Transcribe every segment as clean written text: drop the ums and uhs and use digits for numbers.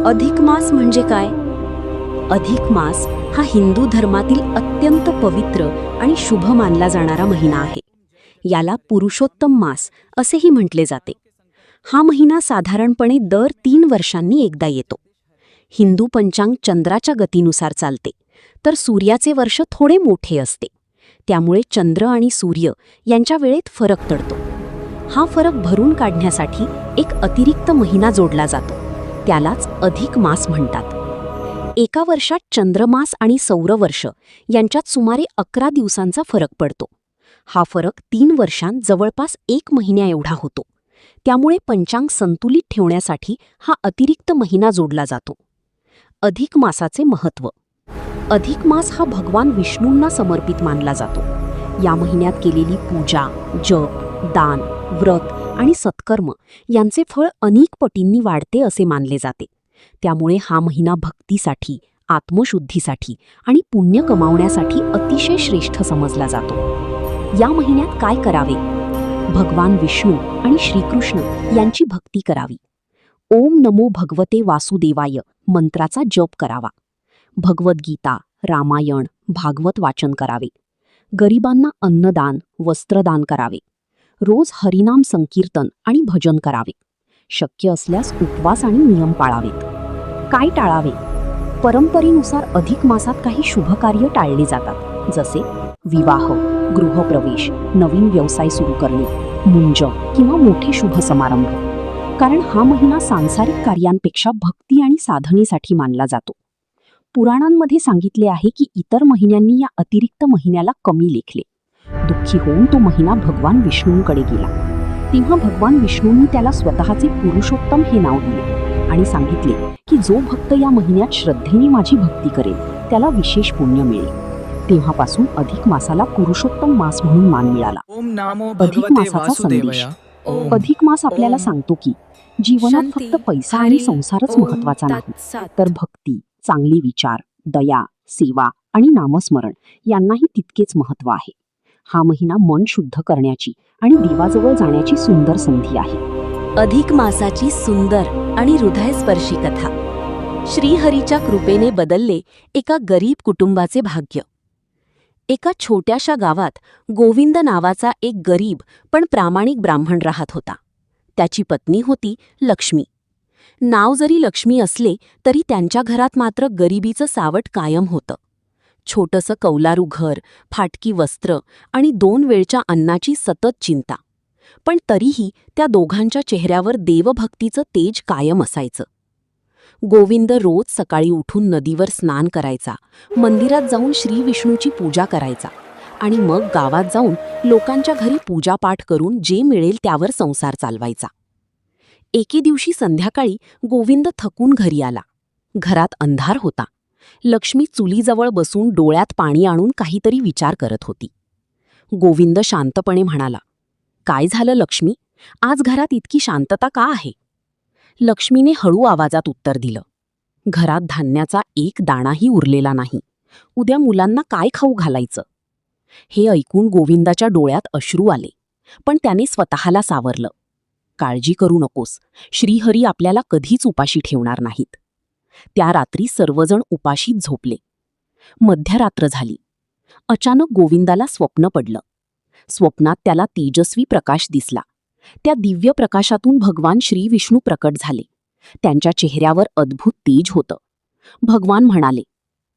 अधिक मास म्हणजे काय? अधिक मास हा हिंदू धर्मातील अत्यंत पवित्र आणि शुभ मानला जाणारा महिना आहे. याला पुरुषोत्तम मास असेही म्हटले जाते. हा महिना साधारणपणे दर 3 वर्षांनी एकदा येतो. हिंदू पंचांग चंद्राच्या गतीनुसार चालते, तर सूर्याचे वर्ष थोडे मोठे असते. त्यामुळे चंद्र आणि सूर्य यांच्या वेळेत फरक पडतो. हा फरक भरून काढण्यासाठी एक अतिरिक्त महिना जोडला जातो. त्यालाच अधिक मास म्हणतात. एका वर्षात चंद्रमास आणि सौरवर्ष यांच्यात सुमारे 11 दिवसांचा फरक पडतो. हा फरक 3 वर्षांत जवळपास 1 महिन्या एवढा होतो. त्यामुळे पंचांग संतुलित ठेवण्यासाठी हा अतिरिक्त महिना जोडला जातो. अधिक मासाचे महत्त्व. अधिक मास हा भगवान विष्णूंना समर्पित मानला जातो. या महिन्यात केलेली पूजा, जप, दान, व्रत आणि सत्कर्म यांचे फळ अनेक पटींनी वाढते असे मानले जाते. त्यामुळे हा महिना भक्तीसाठी, आत्मशुद्धीसाठी आणि पुण्य कमावण्यासाठी अतिशय श्रेष्ठ समजला जातो. या महिन्यात काय करावे? भगवान विष्णू आणि श्रीकृष्ण यांची भक्ती करावी. ओम नमो भगवते वासुदेवाय मंत्राचा जप करावा. भगवद्गीता, रामायण, भागवत वाचन करावे. गरिबांना अन्नदान, वस्त्रदान करावे. रोज हरिनाम संकीर्तन आणि भजन करावे. शक्य असल्यास उपवास आणि नियम पाळावेत. काय टाळावे? परंपरेनुसार अधिक मासात काही शुभकार्य टाळले जातात, जसे विवाह, गृहप्रवेश, नवीन व्यवसाय सुरू करणे, मुंज किंवा मोठे शुभ समारंभ. कारण हा महिना सांसारिक कार्यांपेक्षा भक्ती आणि साधनेसाठी मानला जातो. पुराणांमध्ये सांगितले आहे की इतर महिन्यांनी या अतिरिक्त महिन्याला कमी लेखले. दुःखी होऊन तो महिना भगवान विष्णूंकडे गेला. तेव्हा भगवान विष्णूंनी त्याला स्वतःचे पुरुषोत्तम हे नाव दिले आणि सांगितले की जो भक्त या महिन्यात श्रद्धेने माझी भक्ती करेल त्याला विशेष पुण्य मिळेल. तेव्हापासून अधिक मासाला पुरुषोत्तम मास म्हणून मान मिळाला. अधिक मासाचा संदेश. अधिक मास आपल्याला सांगतो की जीवनात फक्त पैसा आणि संसारच महत्वाचा नाही, तर भक्ती, चांगले विचार, दया, सेवा आणि नामस्मरण यांनाही तितकेच महत्त्व आहे. हा महिना मन शुद्ध करण्याची आणि देवाजवळ जाण्याची सुंदर संधी आहे. अधिक मासाची सुंदर आणि हृदयस्पर्शी कथा. श्रीहरीच्या कृपेने बदलले एका गरीब कुटुंबाचे भाग्य. एका छोट्याशा गावात गोविंद नावाचा एक गरीब पण प्रामाणिक ब्राह्मण राहत होता. त्याची पत्नी होती लक्ष्मी. नाव जरी लक्ष्मी असले तरी त्यांच्या घरात मात्र गरिबीचं सावट कायम होतं. छोटंसं कौलारू घर, फाटकी वस्त्र आणि 2 वेळच्या अन्नाची सतत चिंता. पण तरीही त्या दोघांच्या चेहऱ्यावर देवभक्तीचं तेज कायम असायचं. गोविंद रोज सकाळी उठून नदीवर स्नान करायचा, मंदिरात जाऊन श्री विष्णूची पूजा करायचा आणि मग गावात जाऊन लोकांच्या घरी पूजापाठ करून जे मिळेल त्यावर संसार चालवायचा. एके दिवशी संध्याकाळी गोविंद थकून घरी आला. घरात अंधार होता. लक्ष्मी चुलीजवळ बसून डोळ्यात पाणी आणून काहीतरी विचार करत होती. गोविंद शांतपणे म्हणाला, "काय झालं लक्ष्मी? आज घरात इतकी शांतता का आहे?" लक्ष्मीने हळू आवाजात उत्तर दिलं, "घरात धान्याचा एक दाणाही उरलेला नाही. उद्या मुलांना काय खाऊ घालायचं?" हे ऐकून गोविंदाच्या डोळ्यात अश्रू आले, पण त्याने स्वतःला सावरलं. "काळजी करू नकोस, श्रीहरी आपल्याला कधीच उपाशी ठेवणार नाहीत." त्या रात्री सर्वजण उपाशीत झोपले. मध्यरात्र झाली. अचानक गोविंदाला स्वप्न पडलं. स्वप्नात त्याला तेजस्वी प्रकाश दिसला. त्या दिव्य प्रकाशातून भगवान श्री विष्णू प्रकट झाले. त्यांच्या चेहऱ्यावर अद्भुत तेज होतं. भगवान म्हणाले,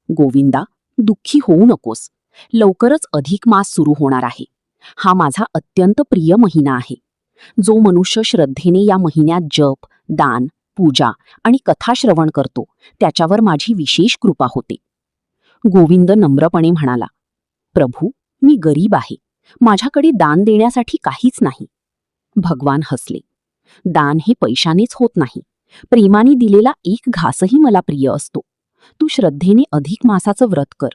"गोविंदा, दुःखी होऊ नकोस. लवकरच अधिक मास सुरू होणार आहे. हा माझा अत्यंत प्रिय महिना आहे. जो मनुष्य श्रद्धेने या महिन्यात जप, दान, पूजा आणि कथा श्रवण करतो त्याच्यावर माझी विशेष कृपा होते." गोविंद नम्रपणे म्हणाला, "प्रभू, मी गरीब आहे. माझ्याकडे दान देण्यासाठी काहीच नाही." भगवान हसले, "दान हे पैशानेच होत नाही. प्रेमाने दिलेला एक घासही मला प्रिय असतो. तू श्रद्धेने अधिक मासाचं व्रत कर.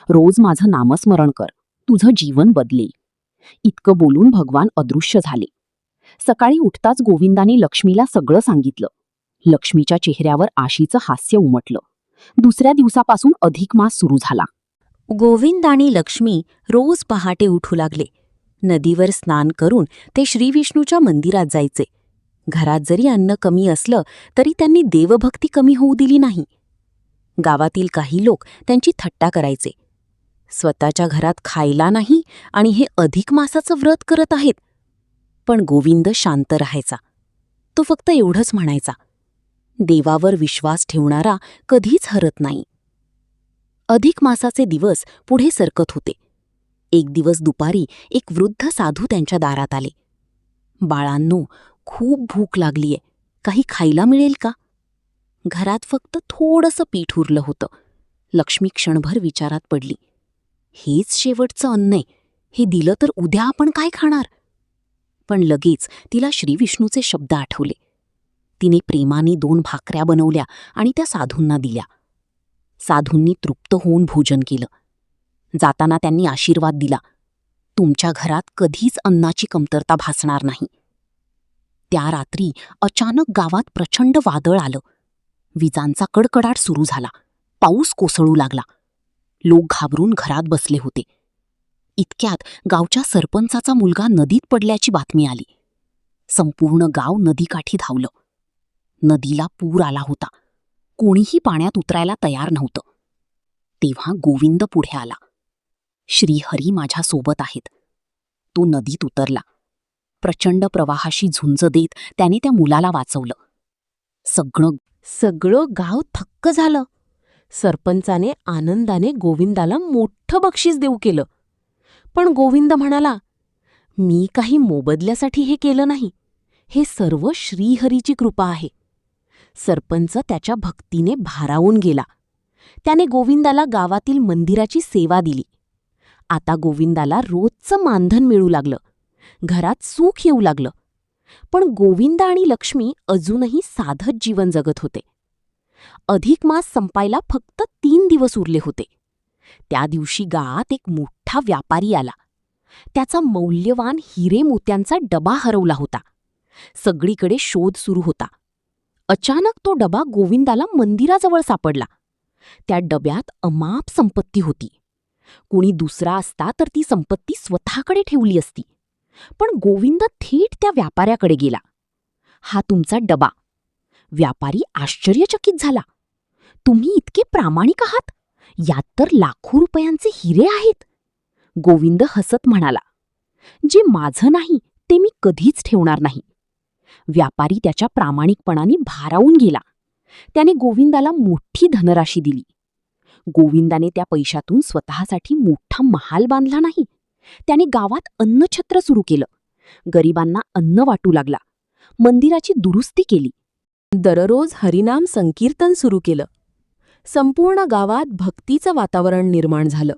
रोज माझं नामस्मरण कर. तुझं जीवन बदलेल." इतकं बोलून भगवान अदृश्य झाले. सकाळी उठताच गोविंदाने लक्ष्मीला सगळं सांगितलं. लक्ष्मीच्या चेहऱ्यावर आशेचं हास्य उमटलं. दुसऱ्या दिवसापासून अधिक मास सुरू झाला. गोविंद आणि लक्ष्मी रोज पहाटे उठू लागले. नदीवर स्नान करून ते श्रीविष्णूच्या मंदिरात जायचे. घरात जरी अन्न कमी असलं तरी त्यांनी देवभक्ती कमी होऊ दिली नाही. गावातील काही लोक त्यांची थट्टा करायचे. स्वतःच्या घरात खायला नाही आणि हे अधिक मासाचं व्रत करत आहेत. पण गोविंद शांत राहायचा. तो फक्त एवढंच म्हणायचा, देवावर विश्वास ठेवणारा कधीच हरत नाही. अधिक मासाचे दिवस पुढे सरकत होते. एक दिवस दुपारी एक वृद्ध साधू त्यांच्या दारात आले. बाळांनो, खूप भूक लागलीये, काही खायला मिळेल का? घरात फक्त थोडंसं पीठ उरलं होतं. लक्ष्मी क्षणभर विचारात पडली. हेच शेवटचं अन्न आहे, हे दिलं तर उद्या आपण काय खाणार? पण लगेच तिला श्रीविष्णूचे शब्द आठवले. तिने प्रेमाने 2 भाकऱ्या बनवल्या आणि त्या साधूंना दिल्या. साधूंनी तृप्त होऊन भोजन केलं. जाताना त्यांनी आशीर्वाद दिला, तुमच्या घरात कधीच अन्नाची कमतरता भासणार नाही. त्या रात्री अचानक गावात प्रचंड वादळ आलं. विजांचा कडकडाट सुरू झाला. पाऊस कोसळू लागला. लोक घाबरून घरात बसले होते. इतक्यात गावच्या सरपंचाचा मुलगा नदीत पडल्याची बातमी आली. संपूर्ण गाव नदीकाठी धावलं. नदीला पूर आला होता. कोणीही पाण्यात उतरायला तयार नव्हतं. तेव्हा गोविंद पुढे आला. श्रीहरी माझ्यासोबत आहेत. तो नदीत उतरला. प्रचंड प्रवाहाशी झुंज देत त्याने त्या मुलाला वाचवलं. सगळं गाव थक्क झालं. सरपंचाने आनंदाने गोविंदाला मोठं बक्षीस देऊ केलं. पण गोविंद म्हणाला, मी काही मोबदल्यासाठी हे केलं नाही. हे सर्व श्रीहरीची कृपा आहे. सरपंच त्याच्या भक्तीने भारावून गेला. त्याने गोविंदाला गावातील मंदिराची सेवा दिली. आता गोविंदाला रोजचं मानधन मिळू लागलं. घरात सुख येऊ लागलं. पण गोविंद आणि लक्ष्मी अजूनही साधंच जीवन जगत होते. अधिक मास संपायला फक्त 3 दिवस उरले होते. त्या दिवशी गावात एक मोठा व्यापारी आला. त्याचा मौल्यवान हिरे मोत्यांचा डबा हरवला होता. सगळीकडे शोध सुरू होता. अचानक तो डबा गोविंदाला मंदिराजवळ सापडला. त्या डब्यात अमाप संपत्ती होती. कुणी दुसरा असता तर ती संपत्ती स्वतःकडे ठेवली असती. पण गोविंद थेट त्या व्यापाऱ्याकडे गेला. हा तुमचा डबा. व्यापारी आश्चर्यचकित झाला. तुम्ही इतके प्रामाणिक आहात? यात तर लाखो रुपयांचे हिरे आहेत. गोविंद हसत म्हणाला, जे माझं नाही ते मी कधीच ठेवणार नाही. व्यापारी त्याच्या प्रामाणिकपणाने भारावून गेला. त्याने गोविंदाला मोठी धनराशी दिली. गोविंदाने त्या पैशातून स्वतःसाठी मोठा महाल बांधला नाही. त्याने गावात अन्नछत्र सुरू केलं. गरिबांना अन्न वाटू लागला. मंदिराची दुरुस्ती केली. दररोज हरिनाम संकीर्तन सुरू केलं. संपूर्ण गावात भक्तीचं वातावरण निर्माण झालं.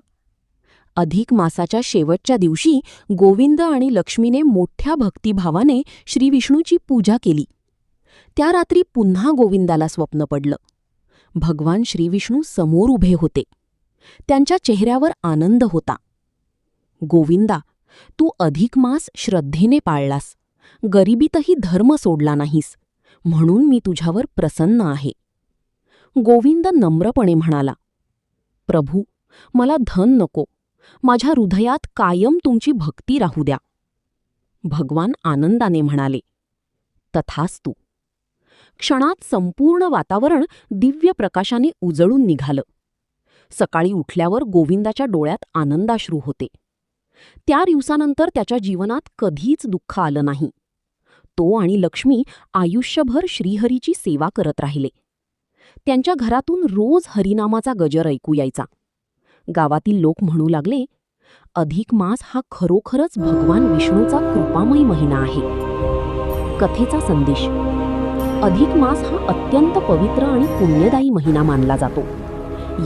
अधिक मासाच्या शेवटच्या दिवशी गोविंद आणि लक्ष्मीने मोठ्या भक्तिभावाने श्रीविष्णूची पूजा केली. त्या रात्री पुन्हा गोविंदाला स्वप्न पडलं. भगवान श्रीविष्णू समोर उभे होते. त्यांच्या चेहऱ्यावर आनंद होता. गोविंदा, तू अधिक मास श्रद्धेने पाळलास. गरिबीतही धर्म सोडला नाहीस. म्हणून मी तुझ्यावर प्रसन्न आहे. गोविंद नम्रपणे म्हणाला, प्रभू, मला धन नको. माझ्या हृदयात कायम तुमची भक्ती राहू द्या. भगवान आनंदाने म्हणाले, तथास्तु. क्षणात संपूर्ण वातावरण दिव्य प्रकाशाने उजळून निघालं. सकाळी उठल्यावर गोविंदाच्या डोळ्यात आनंदाश्रू होते. त्या दिवसानंतर त्याच्या जीवनात कधीच दुःख आलं नाही. तो आणि लक्ष्मी आयुष्यभर श्रीहरीची सेवा करत राहिले. त्यांच्या घरातून रोज हरिनामाचा गजर ऐकू यायचा. गावातील लोक म्हणू लागले, अधिक मास हा खरोखरच भगवान विष्णूचा कृपामय महिना आहे. कथेचा संदेश: अधिक मास हा अत्यंत पवित्र आणि पुण्यदायी महिना मानला जातो.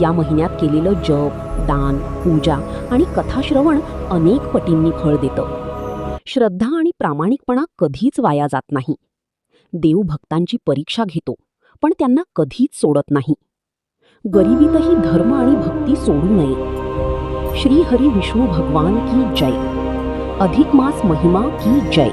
या महिन्यात केलेलं जप, दान, पूजा आणि कथाश्रवण अनेक पटींनी फळ देतं. श्रद्धा आणि प्रामाणिकपणा कधीच वाया जात नाही. देव भक्तांची परीक्षा घेतो, पण त्यांना कधीच सोडत नाही. गरिबीतही धर्म आणि भक्ती सोडू नये. श्री हरी विष्णू भगवान की जय. अधिक मास महिमा की जय.